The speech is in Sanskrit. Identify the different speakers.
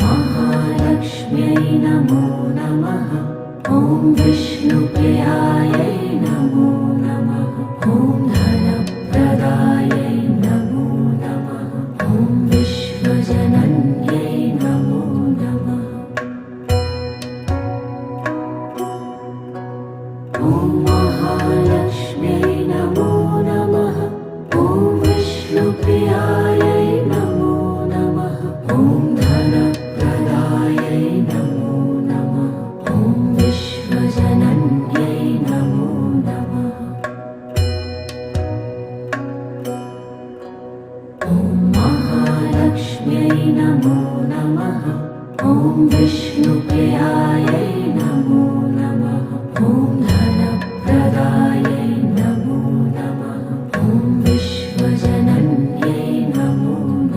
Speaker 1: महालक्ष्म्यै नमो नमः। ॐ विष्णुप्रियायै नमो नमः। ॐ धनप्रदायै नमो नमः। ॐ विश्वजनन्यै नमो नमः। ॐ महालक्ष्म्यै नमो नमः। ॐ विष्णुप्रियायै नमो नमः। ॐ धनप्रदायै नमो नमः। ॐ विश्वजनन्यै नमो नमः। ॐ महालक्ष्म्यै नमो नमः। ॐ विष्णु